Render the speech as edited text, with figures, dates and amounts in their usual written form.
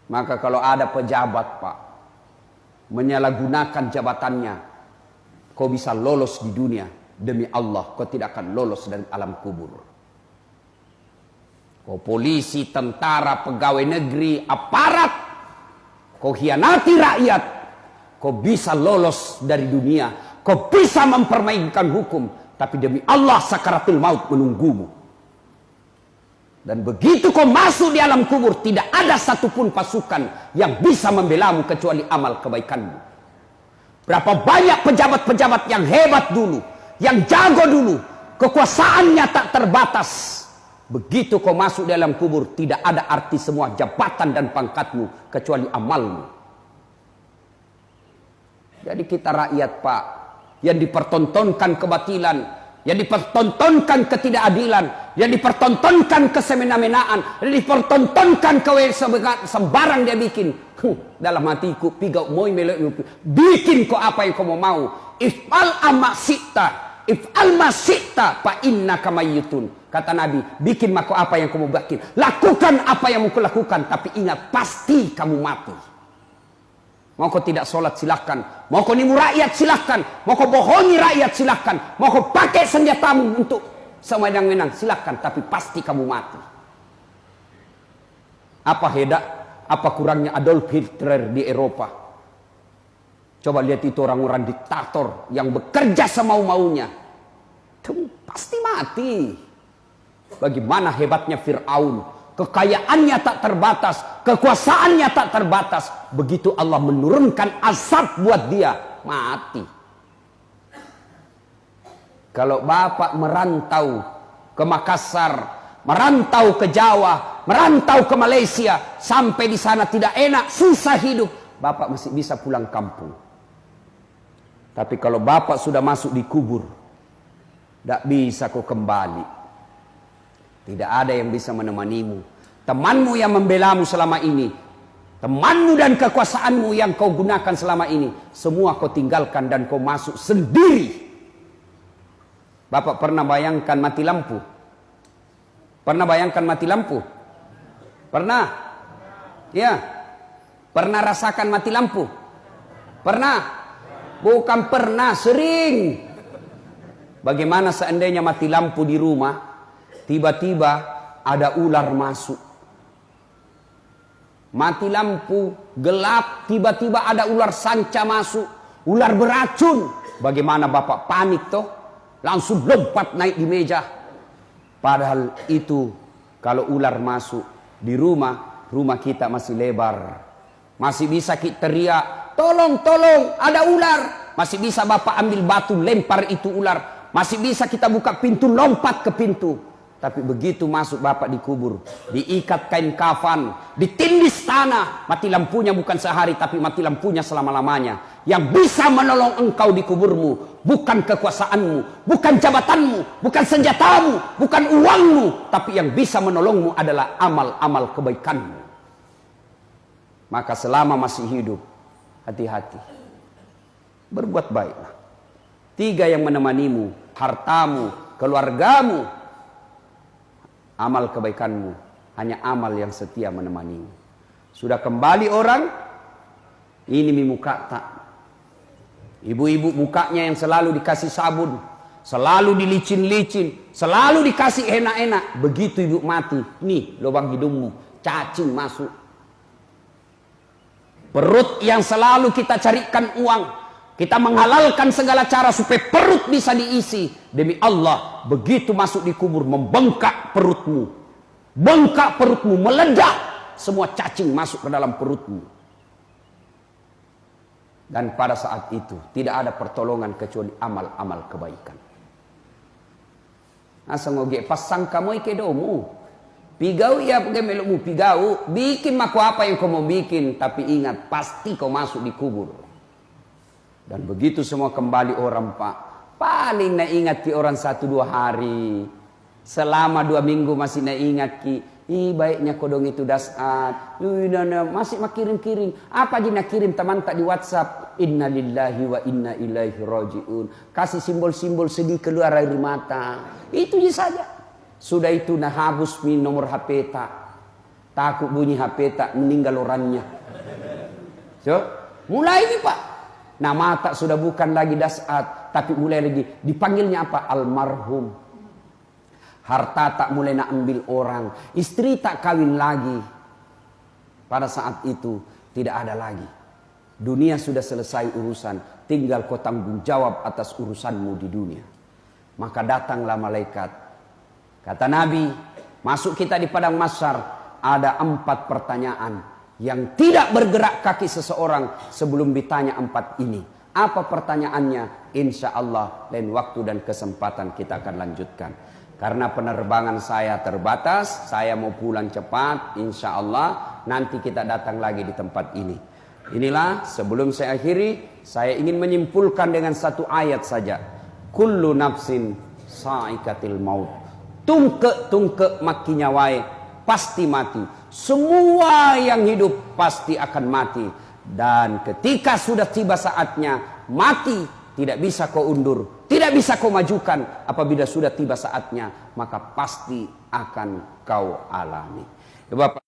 Maka kalau ada pejabat Pak menyalahgunakan jabatannya, kau bisa lolos di dunia, demi Allah kau tidak akan lolos dari alam kubur. Kau polisi, tentara, pegawai negeri, aparat, kau hianati rakyat, kau bisa lolos dari dunia, kau bisa mempermainkan hukum, tapi demi Allah sakaratul maut menunggumu. Dan begitu kau masuk di alam kubur, tidak ada satupun pasukan yang bisa membelamu kecuali amal kebaikanmu. Berapa banyak pejabat-pejabat yang hebat dulu, yang jago dulu, kekuasaannya tak terbatas. Begitu kau masuk di alam kubur, tidak ada arti semua jabatan dan pangkatmu kecuali amalmu. Jadi kita rakyat Pak, yang dipertontonkan kebatilan, yang dipertontonkan ketidakadilan, yang dipertontonkan kesemena-menaan, yang dipertontonkan sembarang dia bikin. Dalam hatiku pigau moi melek, bikin kau apa yang kau mau. If'al amasita, if'al masita fa innaka mayyitun. Kata Nabi, bikin maka apa yang kamu bikin, lakukan apa yang mau lakukan, tapi ingat pasti kamu mati. Mau kau tidak sholat silahkan, mau kau nimu rakyat silahkan, mau kau bohongi rakyat silahkan, mau kau pakai senjatamu untuk semedang-menang silahkan, tapi pasti kamu mati. Apa hebat, apa kurangnya Adolf Hitler di Eropa? Coba lihat itu orang-orang diktator yang bekerja semau-maunya, pasti mati. Bagaimana hebatnya Fir'aun, kekayaannya tak terbatas, kekuasaannya tak terbatas. Begitu Allah menurunkan azab buat dia, mati. Kalau bapak merantau ke Makassar, merantau ke Jawa, merantau ke Malaysia, sampai di sana tidak enak, susah hidup, bapak masih bisa pulang kampung. Tapi kalau bapak sudah masuk di kubur, tidak bisa kau kembali. Tidak ada yang bisa menemanimu. Temanmu yang membelamu selama ini, temanmu dan kekuasaanmu yang kau gunakan selama ini, semua kau tinggalkan dan kau masuk sendiri. Bapak pernah bayangkan mati lampu? Pernah bayangkan mati lampu? Pernah? Ya. Pernah rasakan mati lampu? Pernah? Bukan pernah, sering. Bagaimana seandainya mati lampu di rumah, tiba-tiba ada ular masuk. Mati lampu, gelap, tiba-tiba ada ular sanca masuk, ular beracun. Bagaimana bapak panik toh? Langsung lompat naik di meja. Padahal itu kalau ular masuk di rumah, rumah kita masih lebar. Masih bisa kita teriak, tolong, tolong, ada ular. Masih bisa bapak ambil batu lempar itu ular. Masih bisa kita buka pintu, lompat ke pintu. Tapi begitu masuk bapak di kubur, diikat kain kafan, ditindis tanah, mati lampunya bukan sehari, tapi mati lampunya selama-lamanya. Yang bisa menolong engkau di kuburmu, bukan kekuasaanmu, bukan jabatanmu, bukan senjatamu, bukan uangmu, tapi yang bisa menolongmu adalah amal-amal kebaikanmu. Maka selama masih hidup, hati-hati. Berbuat baiklah. 3 yang menemanimu, hartamu, keluargamu, amal kebaikanmu, hanya amal yang setia menemanimu. Sudah kembali orang, ini muka tak. Ibu-ibu mukanya yang selalu dikasih sabun, selalu dilicin-licin, selalu dikasih enak-enak. Begitu ibu mati, nih lubang hidungmu, cacing masuk. Perut yang selalu kita carikan uang, kita menghalalkan segala cara supaya perut bisa diisi. Demi Allah, begitu masuk di kubur, membengkak perutmu. Bengkak perutmu, meledak. Semua cacing masuk ke dalam perutmu. Dan pada saat itu, tidak ada pertolongan kecuali amal-amal kebaikan. Asa ngoge pasang kamu ike domu. Pigau ya pakai melukmu pigau. Bikin maku apa yang kau mau bikin. Tapi ingat, pasti kau masuk di kubur. Dan begitu semua kembali orang Pak, paling nak ingat ki orang 1-2 hari. Selama 2 minggu masih nak ingat ki. Baiknya kodong itu dasat. Masih mak kirim-kirim. Apa aja nak kirim teman tak di WhatsApp. Inna lillahi wa inna ilaihi raji'un. Kasih simbol-simbol sedih keluar air mata. Itu saja. Sudah itu nah habis min nomor HP tak. Takut bunyi HP tak meninggal orangnya. So, mulai ini Pak. Nah mata sudah bukan lagi dasat, tapi mulai lagi dipanggilnya apa? Almarhum. Harta tak mulai nak ambil orang. Istri tak kawin lagi. Pada saat itu tidak ada lagi. Dunia sudah selesai urusan. Tinggal kau tanggung jawab atas urusanmu di dunia. Maka datanglah malaikat. Kata Nabi, masuk kita di padang mahsyar. Ada 4 pertanyaan yang tidak bergerak kaki seseorang sebelum ditanya 4 ini. Apa pertanyaannya? Insya Allah lain waktu dan kesempatan kita akan lanjutkan. Karena penerbangan saya terbatas, saya mau pulang cepat. Insya Allah nanti kita datang lagi di tempat ini. Inilah sebelum saya akhiri, saya ingin menyimpulkan dengan satu ayat saja. Kullu nafsin sa'ikatil maut. Tungke makinya wae. Pasti mati. Semua yang hidup pasti akan mati. Dan ketika sudah tiba saatnya mati, tidak bisa kau undur, tidak bisa kau majukan. Apabila sudah tiba saatnya, maka pasti akan kau alami. Ya, Bapak.